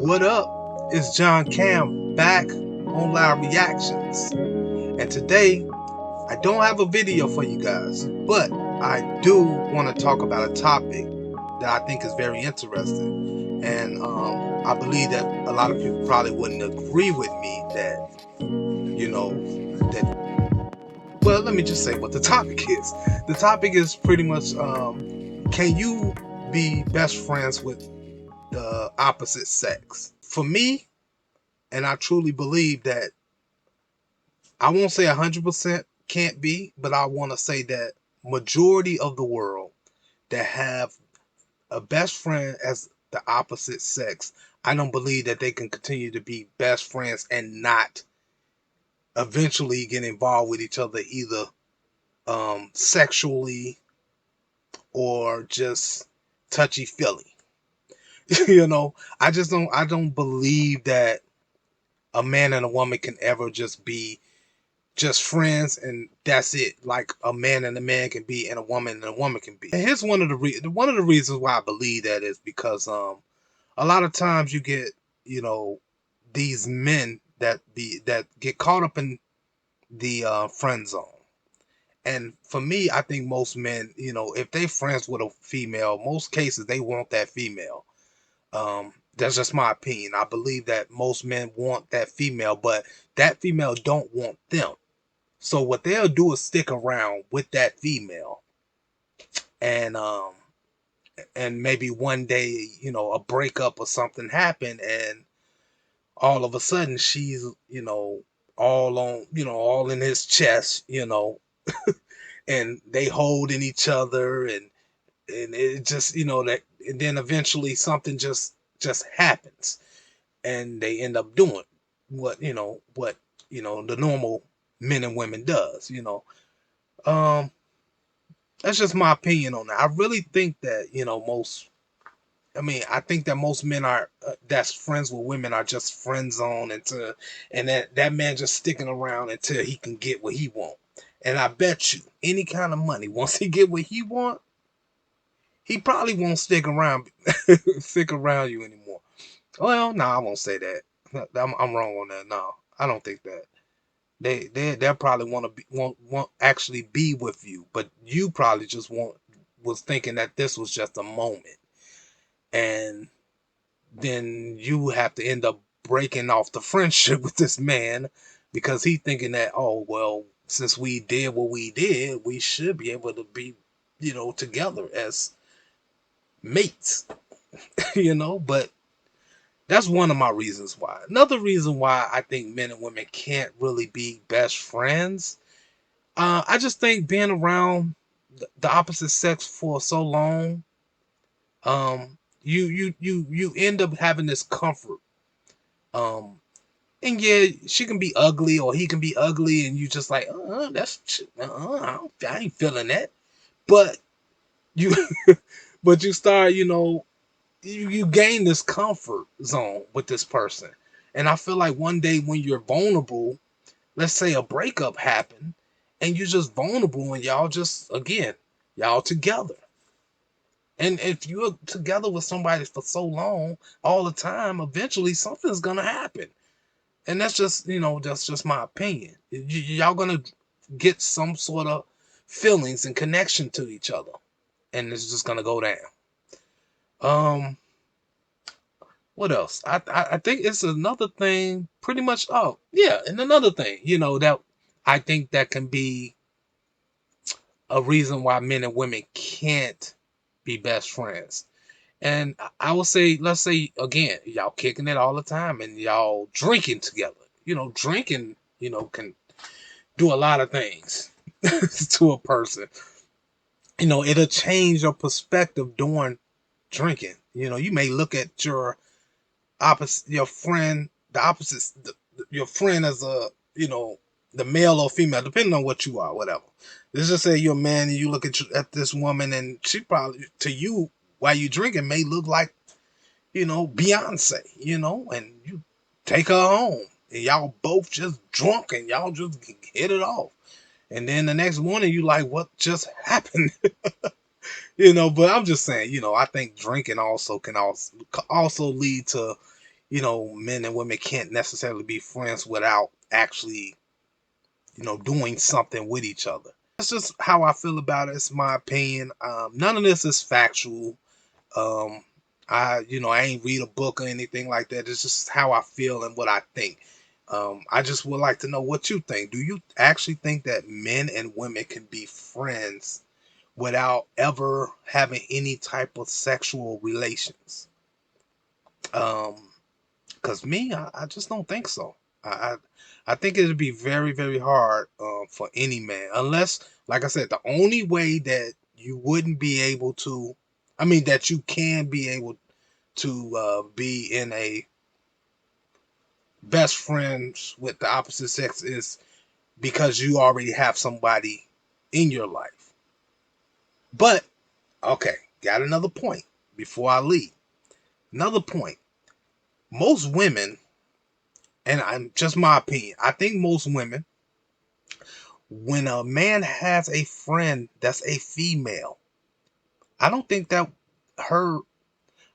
What up? It's John Cam back on Live Reactions. And today, I don't have a video for you guys, but I do want to talk about a topic that I think is very interesting. And I believe that a lot of people probably wouldn't agree with me well, let me just say what the topic is. The topic is pretty much, can you be best friends with the opposite sex? For me, and I truly believe that I won't say 100% can't be, but I want to say that majority of the world that have a best friend as the opposite sex, I don't believe that they can continue to be best friends and not eventually get involved with each other either sexually or just touchy feely. I don't believe that a man and a woman can ever just be just friends and that's it, like a man and a man can be and a woman can be. And here's one of the reasons why I believe that is because a lot of times you get, you know, these men that get caught up in the friend zone. And for me, I think most men, if they friends with a female, most cases they want that female. That's just my opinion. I believe that most men want that female, but that female don't want them. So what they'll do is stick around with that female, and maybe one day, a breakup or something happened, and all of a sudden she's, all on, all in his chest, and they holding each other, and it just, that, and then eventually something just happens, and they end up doing what the normal men and women does. Um, that's just my opinion on that. I really think that I think that most men are that's friends with women are just friend zone until, and that man just sticking around until he can get what he want. And I bet you any kind of money, once he get what he want, he probably won't stick around stick around you anymore. Well, no, I won't say that. I'm wrong on that. No, I don't think that. They'll probably want to want actually be with you, but you probably just was thinking that this was just a moment, and then you have to end up breaking off the friendship with this man because he thinking that, oh well, since we did what we did, we should be able to be together as mates. But that's one of my reasons why. Another reason why I think men and women can't really be best friends, I just think being around the opposite sex for so long, you end up having this comfort. Um, and yeah, she can be ugly or he can be ugly, and you just like, I ain't feeling that. But you, but you start, you gain this comfort zone with this person, and I feel like one day when you're vulnerable, let's say a breakup happened, and you're just vulnerable, and y'all just again, y'all together. And if you're together with somebody for so long, all the time, eventually something's gonna happen. And that's just my opinion. Y'all gonna get some sort of feelings and connection to each other, and it's just gonna go down. Um, what else? I think it's another thing. Pretty much. Oh yeah, and another thing, that I think that can be a reason why men and women can't be best friends. And I would say, let's say again, y'all kicking it all the time and y'all drinking together. Drinking, can do a lot of things to a person. It'll change your perspective during drinking. You may look at your friend, the opposite, your friend as the male or female, depending on what you are, whatever. Let's just say you're a man and you look at this woman, and she probably to you while you drinking may look like Beyonce, and you take her home and y'all both just drunk and y'all just hit it off. And then the next morning you like, what just happened? But I'm just saying, I think drinking also can also lead to, men and women can't necessarily be friends without actually, doing something with each other. That's just how I feel about it. It's my opinion. None of this is factual. Um, I ain't read a book or anything like that. It's just how I feel and what I think. I just would like to know what you think. Do you actually think that men and women can be friends without ever having any type of sexual relations? Um, Cause me, I just don't think so. I, I I think it'd be very, very hard for any man, unless, like I said, the only way that you wouldn't be able to, I mean, that you can be able to be in a best friends with the opposite sex is because you already have somebody in your life. But okay, got another point before I leave. Another point. Most women, and I'm just my opinion, I think most women, when a man has a friend that's a female, I don't think that her,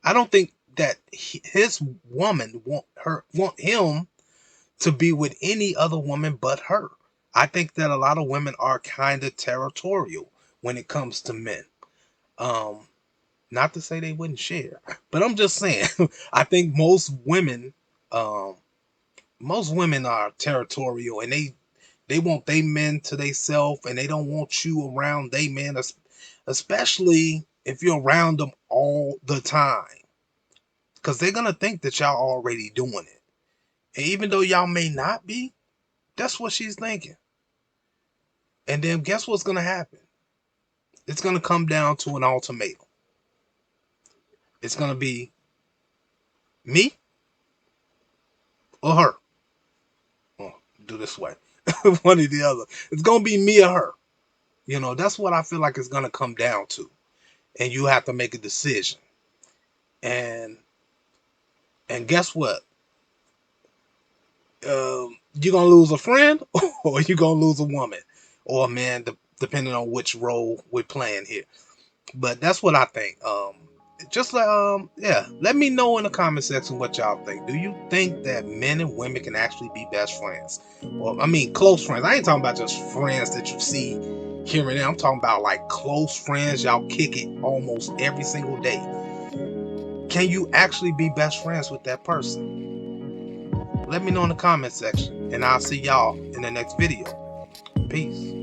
I don't think that his woman want him to be with any other woman but her. I think that a lot of women are kind of territorial when it comes to men. Um, Not to say they wouldn't share, but I'm just saying. I think um, most women are territorial, and they want they men to themselves, and they don't want you around they men, especially if you're around them all the time, because they're gonna think that y'all already doing it, and even though y'all may not be, that's what she's thinking. And then guess what's gonna happen? It's gonna come down to an ultimatum. It's gonna be me or her. Oh, do this way, one or the other. It's gonna be me or her. That's what I feel like it's gonna come down to, and you have to make a decision. And guess what? You're gonna lose a friend, or you're gonna lose a woman, or a man, depending on which role we're playing here. But that's what I think. Just like yeah, let me know in the comment section what y'all think. Do you think that men and women can actually be best friends? Well, I mean, close friends. I ain't talking about just friends that you see here and there. I'm talking about like close friends. Y'all kick it almost every single day. Can you actually be best friends with that person? Let me know in the comment section, and I'll see y'all in the next video. Peace.